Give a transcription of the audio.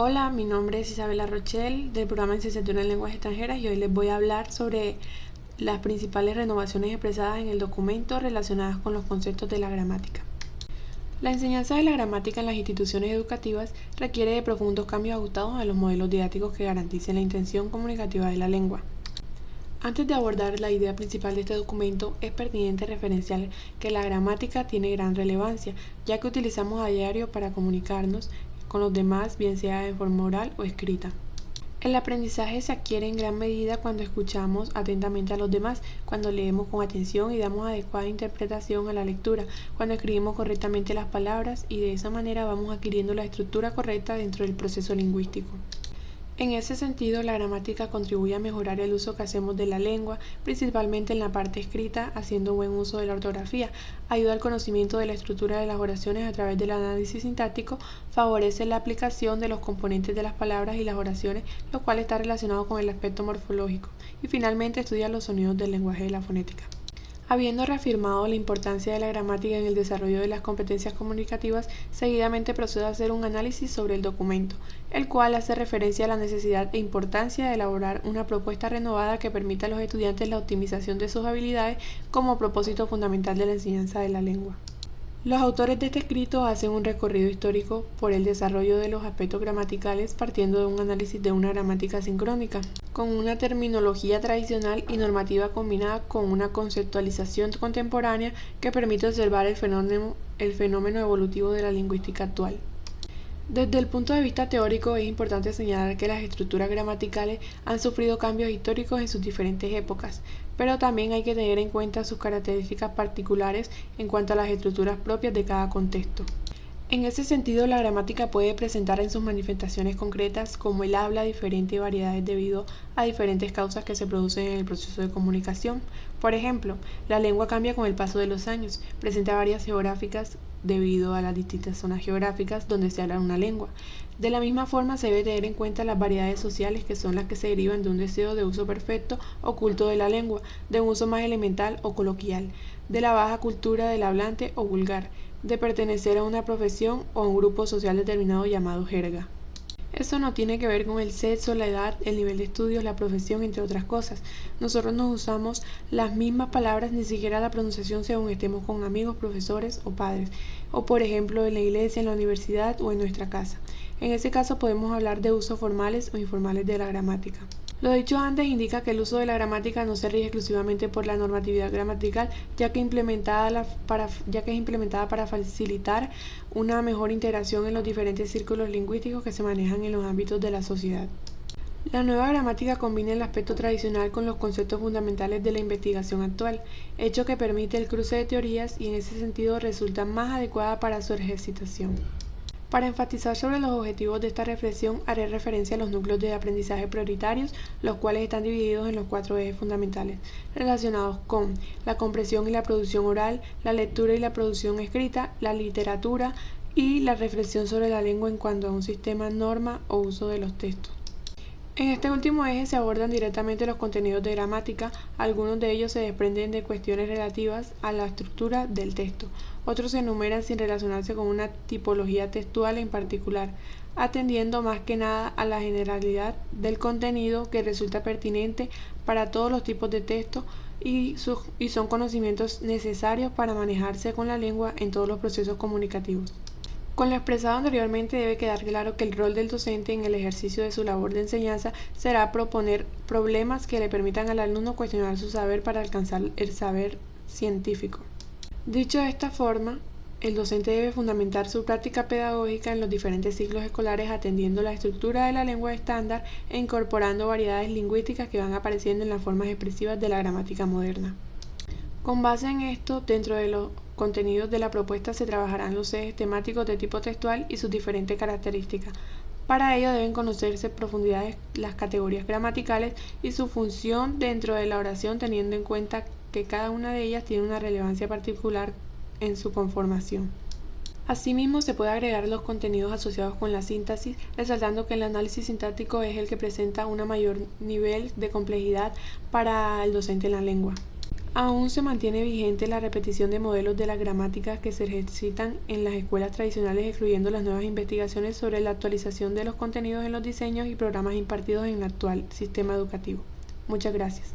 Hola, mi nombre es Isabela Rochel del programa de Licenciatura en Lenguas Extranjeras y hoy les voy a hablar sobre las principales renovaciones expresadas en el documento relacionadas con los conceptos de la gramática. La enseñanza de la gramática en las instituciones educativas requiere de profundos cambios ajustados a los modelos didácticos que garanticen la intención comunicativa de la lengua. Antes de abordar la idea principal de este documento, es pertinente referenciar que la gramática tiene gran relevancia, ya que utilizamos a diario para comunicarnos con los demás, bien sea en forma oral o escrita. El aprendizaje se adquiere en gran medida cuando escuchamos atentamente a los demás, cuando leemos con atención y damos adecuada interpretación a la lectura, cuando escribimos correctamente las palabras y de esa manera vamos adquiriendo la estructura correcta dentro del proceso lingüístico. En ese sentido, la gramática contribuye a mejorar el uso que hacemos de la lengua, principalmente en la parte escrita, haciendo buen uso de la ortografía, ayuda al conocimiento de la estructura de las oraciones a través del análisis sintáctico, favorece la aplicación de los componentes de las palabras y las oraciones, lo cual está relacionado con el aspecto morfológico, y finalmente estudia los sonidos del lenguaje de la fonética. Habiendo reafirmado la importancia de la gramática en el desarrollo de las competencias comunicativas, seguidamente procedo a hacer un análisis sobre el documento, el cual hace referencia a la necesidad e importancia de elaborar una propuesta renovada que permita a los estudiantes la optimización de sus habilidades como propósito fundamental de la enseñanza de la lengua. Los autores de este escrito hacen un recorrido histórico por el desarrollo de los aspectos gramaticales partiendo de un análisis de una gramática sincrónica, con una terminología tradicional y normativa combinada con una conceptualización contemporánea que permite observar el fenómeno evolutivo de la lingüística actual. Desde el punto de vista teórico es importante señalar que las estructuras gramaticales han sufrido cambios históricos en sus diferentes épocas, pero también hay que tener en cuenta sus características particulares en cuanto a las estructuras propias de cada contexto. En ese sentido, la gramática puede presentar en sus manifestaciones concretas como el habla diferentes variedades debido a diferentes causas que se producen en el proceso de comunicación. Por ejemplo, la lengua cambia con el paso de los años, presenta varias geográficas debido a las distintas zonas geográficas donde se habla una lengua. De la misma forma, se debe tener en cuenta las variedades sociales que son las que se derivan de un deseo de uso perfecto o culto de la lengua, de un uso más elemental o coloquial, de la baja cultura del hablante o vulgar, de pertenecer a una profesión o a un grupo social determinado llamado jerga. Eso no tiene que ver con el sexo, la edad, el nivel de estudios, la profesión, entre otras cosas. Nosotros no usamos las mismas palabras, ni siquiera la pronunciación según estemos con amigos, profesores o padres, o por ejemplo en la iglesia, en la universidad o en nuestra casa. En ese caso podemos hablar de usos formales o informales de la gramática. Lo dicho antes indica que el uso de la gramática no se rige exclusivamente por la normatividad gramatical, ya que es implementada para facilitar una mejor integración en los diferentes círculos lingüísticos que se manejan en los ámbitos de la sociedad. La nueva gramática combina el aspecto tradicional con los conceptos fundamentales de la investigación actual, hecho que permite el cruce de teorías y en ese sentido resulta más adecuada para su ejercitación. Para enfatizar sobre los objetivos de esta reflexión, haré referencia a los núcleos de aprendizaje prioritarios, los cuales están divididos en los 4 ejes fundamentales, relacionados con la comprensión y la producción oral, la lectura y la producción escrita, la literatura y la reflexión sobre la lengua en cuanto a un sistema, norma o uso de los textos. En este último eje se abordan directamente los contenidos de gramática, algunos de ellos se desprenden de cuestiones relativas a la estructura del texto, otros se enumeran sin relacionarse con una tipología textual en particular, atendiendo más que nada a la generalidad del contenido que resulta pertinente para todos los tipos de texto y son conocimientos necesarios para manejarse con la lengua en todos los procesos comunicativos. Con lo expresado anteriormente debe quedar claro que el rol del docente en el ejercicio de su labor de enseñanza será proponer problemas que le permitan al alumno cuestionar su saber para alcanzar el saber científico. Dicho de esta forma, el docente debe fundamentar su práctica pedagógica en los diferentes ciclos escolares atendiendo la estructura de la lengua estándar e incorporando variedades lingüísticas que van apareciendo en las formas expresivas de la gramática moderna. Con base en esto, dentro de los contenidos de la propuesta se trabajarán los ejes temáticos de tipo textual y sus diferentes características. Para ello deben conocerse en profundidad las categorías gramaticales y su función dentro de la oración, teniendo en cuenta que cada una de ellas tiene una relevancia particular en su conformación. Asimismo, se puede agregar los contenidos asociados con la síntesis, resaltando que el análisis sintáctico es el que presenta un mayor nivel de complejidad para el docente en la lengua. Aún se mantiene vigente la repetición de modelos de las gramáticas que se ejercitan en las escuelas tradicionales, excluyendo las nuevas investigaciones sobre la actualización de los contenidos en los diseños y programas impartidos en el actual sistema educativo. Muchas gracias.